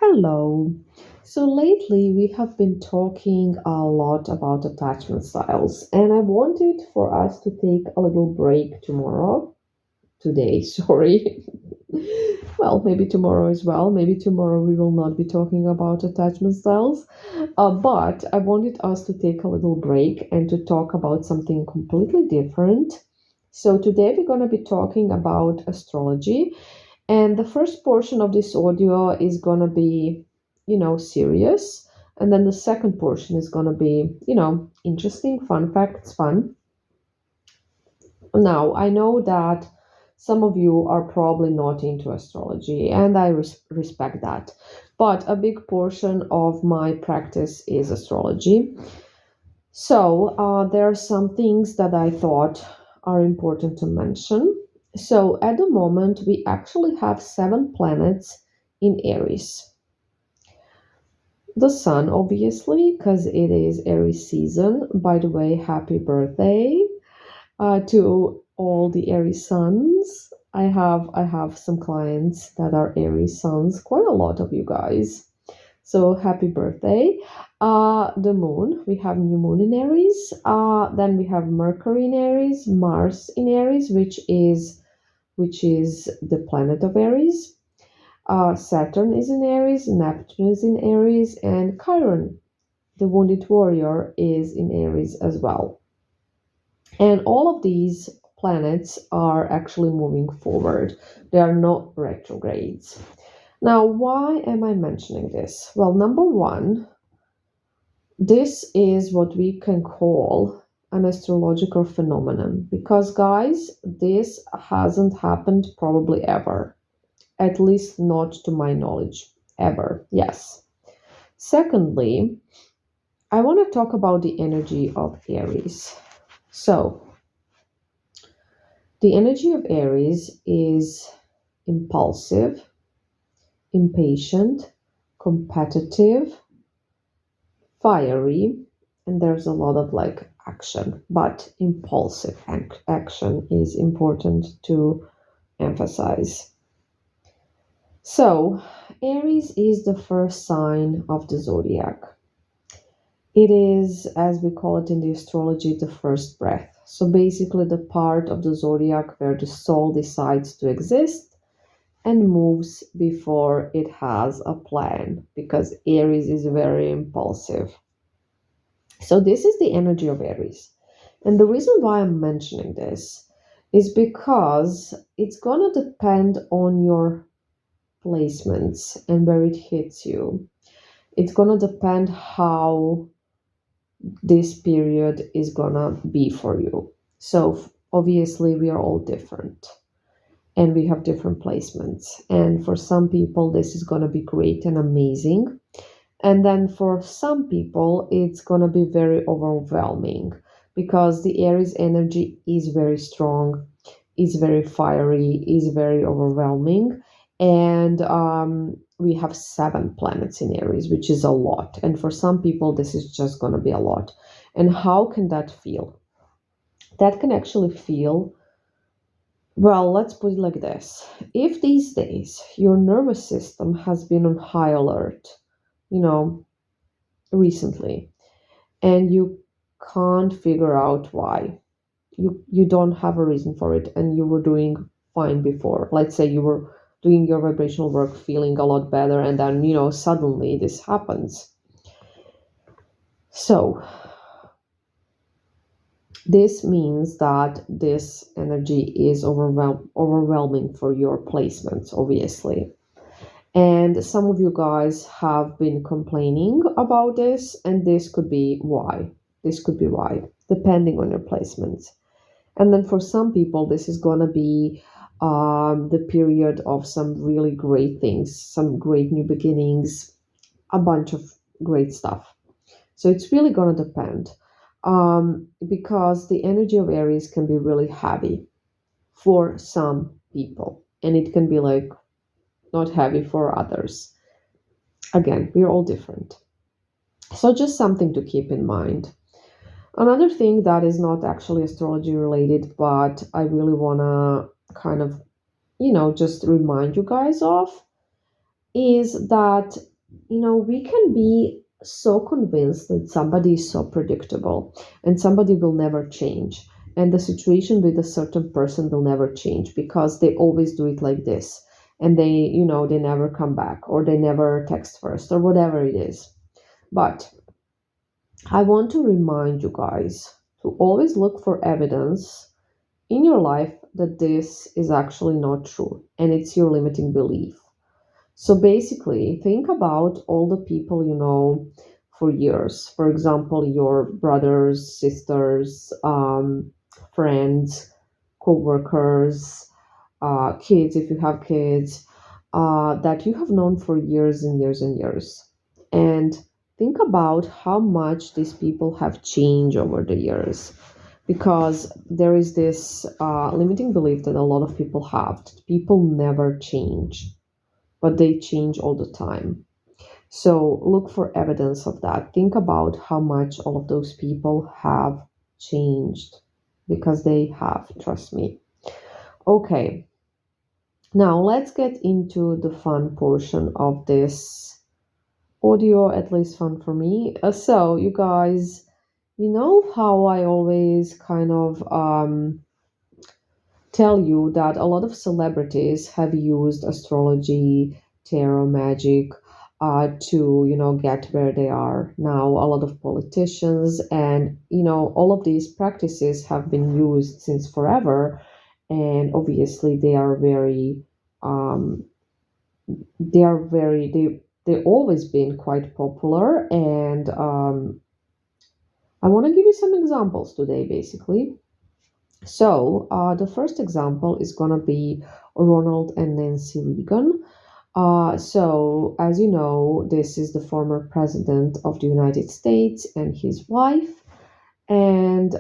Hello. So lately we have been talking a lot about attachment styles, and I wanted for us to take a little break today, sorry. Well, maybe tomorrow as well. Maybe tomorrow we will not be talking about attachment styles. But I wanted us to take a little break and to talk about something completely different. So today we're going to be talking about astrology, and the first portion of this audio is going to be, serious. And then the second portion is going to be, interesting, fun facts, fun. Now, I know that some of you are probably not into astrology, and I respect that. But a big portion of my practice is astrology. So, there are some things that I thought are important to mention. So, at the moment, we actually have seven planets in Aries. The sun, obviously, because it is Aries season. By the way, happy birthday to all the Aries suns. I have some clients that are Aries suns, quite a lot of you guys. So happy birthday. The moon, we have new moon in Aries. Then we have Mercury in Aries, Mars in Aries, which is the planet of Aries. Saturn is in Aries, Neptune is in Aries, and Chiron, the wounded warrior, is in Aries as well. And all of these planets are actually moving forward. They are not retrogrades. Now, why am I mentioning this? Well, number one, this is what we can call an astrological phenomenon because, guys, this hasn't happened probably ever, at least not to my knowledge, ever. Yes. Secondly, I want to talk about the energy of Aries. So, the energy of Aries is impulsive, impatient, competitive, fiery, and there's a lot of like action, but impulsive action is important to emphasize. So, Aries is the first sign of the zodiac. It is, as we call it in the astrology, the first breath. So, basically, the part of the zodiac where the soul decides to exist and moves before it has a plan, because Aries is very impulsive. So, this is the energy of Aries. And the reason why I'm mentioning this is because it's going to depend on your placements and where it hits you. It's going to depend how this period is going to be for you. So, obviously, we are all different and we have different placements. And for some people, this is going to be great and amazing. And then for some people, it's going to be very overwhelming because the Aries energy is very strong, is very fiery, is very overwhelming. And we have seven planets in Aries, which is a lot. And for some people, this is just going to be a lot. And how can that feel? That can actually feel, well, let's put it like this. If these days your nervous system has been on high alert, you know, recently, and you can't figure out why, you don't have a reason for it, and you were doing fine before. Let's say you were doing your vibrational work, feeling a lot better, and then suddenly this happens. So this means that this energy is overwhelming for your placements, obviously. And some of you guys have been complaining about this, and this could be why. This could be why, depending on your placements. And then for some people, this is going to be the period of some really great things, some great new beginnings, a bunch of great stuff. So it's really going to depend because the energy of Aries can be really heavy for some people, and it can be like not heavy for others. Again, we're all different. So just something to keep in mind. Another thing that is not actually astrology related, but I really want to kind of, just remind you guys of is that we can be so convinced that somebody is so predictable and somebody will never change. And the situation with a certain person will never change because they always do it like this. And they never come back or they never text first or whatever it is. But I want to remind you guys to always look for evidence in your life that this is actually not true and it's your limiting belief. So basically, think about all the people you know for years. For example, your brothers, sisters, friends, co-workers, kids, if you have kids, that you have known for years and years and years. And think about how much these people have changed over the years. Because there is this limiting belief that a lot of people have that people never change, but they change all the time. So look for evidence of that. Think about how much all of those people have changed because they have, trust me. Okay, now let's get into the fun portion of this audio, at least fun for me. So, you guys, you know how I always kind of tell you that a lot of celebrities have used astrology, tarot, magic to get where they are now. A lot of politicians and all of these practices have been used since forever, and obviously um, they always been quite popular, and I want to give you some examples today, basically. So, the first example is going to be Ronald and Nancy Reagan. So, as you know, this is the former president of the United States and his wife. And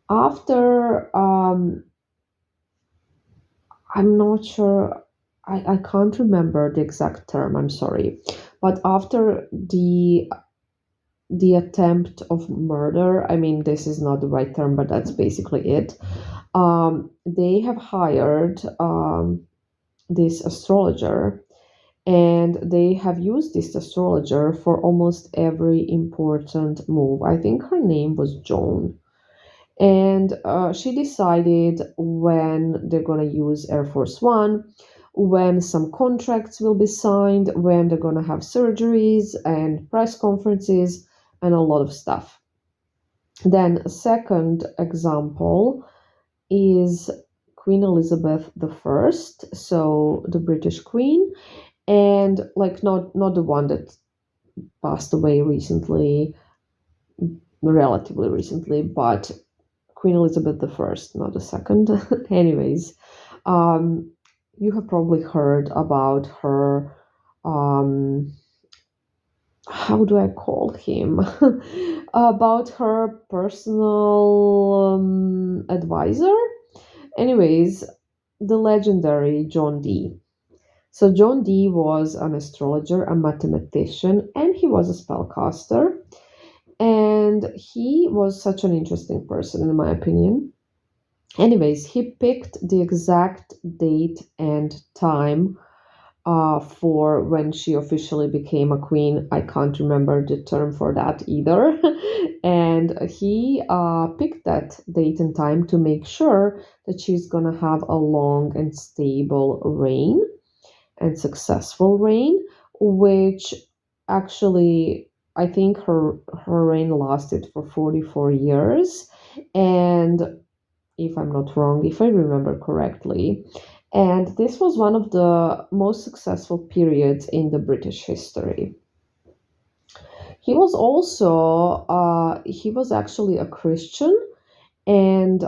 after, I'm not sure, I can't remember the exact term, I'm sorry. But after the attempt of murder, I mean, this is not the right term, but that's basically it. They have hired this astrologer, and they have used this astrologer for almost every important move. I think her name was Joan. And she decided when they're going to use Air Force One, when some contracts will be signed, when they're going to have surgeries and press conferences and a lot of stuff. Then, a second example is Queen Elizabeth I, so the British Queen, and like not the one that passed away recently, relatively recently, but Queen Elizabeth I, not the second. Anyways, um, you have probably heard about her. Um, how do I call him? About her personal advisor. Anyways, the legendary John Dee. So John Dee was an astrologer, a mathematician, and he was a spellcaster. And he was such an interesting person, in my opinion. Anyways, he picked the exact date and time for when she officially became a queen. I can't remember the term for that either. And he picked that date and time to make sure that she's going to have a long and stable reign and successful reign, which actually I think her reign lasted for 44 years. And if I'm not wrong, if I remember correctly, and this was one of the most successful periods in the British history. He was actually a Christian, and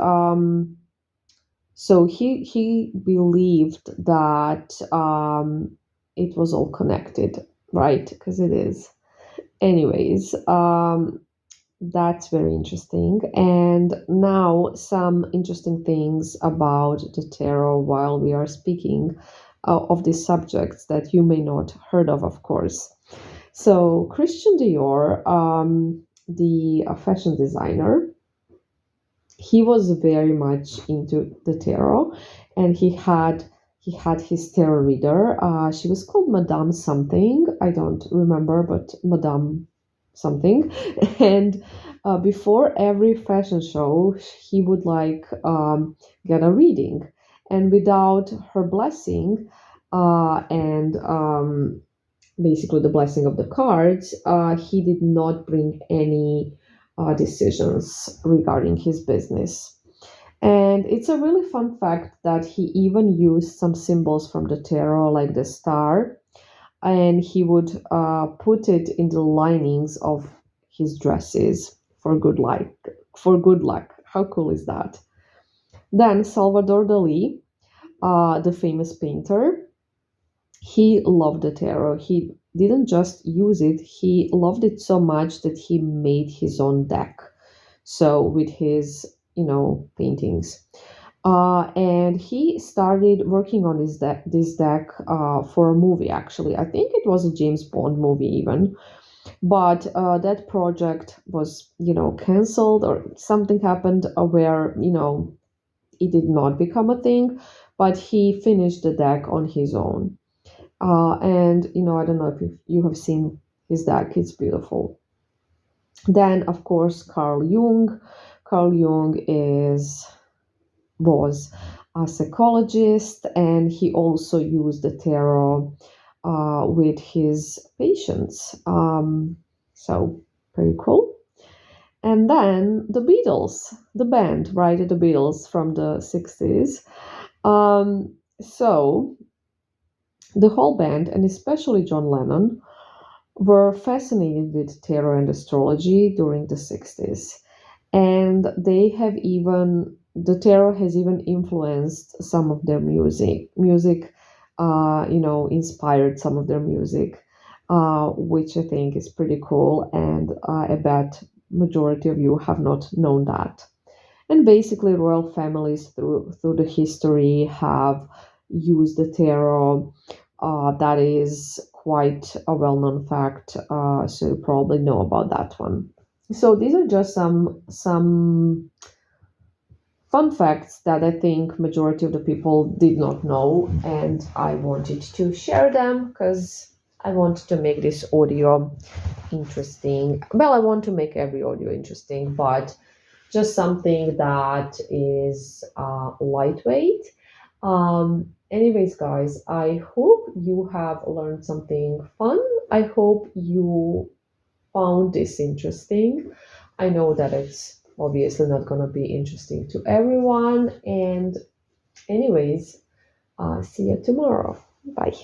so he believed that it was all connected, right? Because it is. Anyways, that's very interesting. And now, some interesting things about the tarot while we are speaking of these subjects that you may not heard of course. So, Christian Dior, the fashion designer, he was very much into the tarot, and he had his tarot reader. She was called Madame something. I don't remember, but Madame something. And before every fashion show, he would like get a reading. And without her blessing and basically the blessing of the cards, he did not bring any decisions regarding his business. And it's a really fun fact that he even used some symbols from the tarot, like the star, and he would put it in the linings of his dresses for good luck. For good luck. How cool is that? Then Salvador Dali, the famous painter, he loved the tarot. He didn't just use it; he loved it so much that he made his own deck. So with his, paintings. And he started working on this deck for a movie. Actually, I think it was a James Bond movie even, but that project was, canceled or something happened where, it did not become a thing. But he finished the deck on his own. And I don't know if you have seen his deck; it's beautiful. Then, of course, Carl Jung. Carl Jung is was a psychologist, and he also used the tarot with his patients. So pretty cool. And then the Beatles, the band, right? The Beatles from the 60s. So the whole band, and especially John Lennon, were fascinated with tarot and astrology during the 60s. And the tarot has even influenced some of their music, inspired some of their music, which I think is pretty cool. And I bet majority of you have not known that. And basically, royal families through the history have used the tarot. That is quite a well-known fact, so you probably know about that one. So these are just some fun facts that I think majority of the people did not know, and I wanted to share them because I want to make this audio interesting. Well, I want to make every audio interesting, but just something that is lightweight. Anyways, guys, I hope you have learned something fun. I hope you found this interesting. I know that it's obviously not going to be interesting to everyone. And, anyways, see you tomorrow. Bye.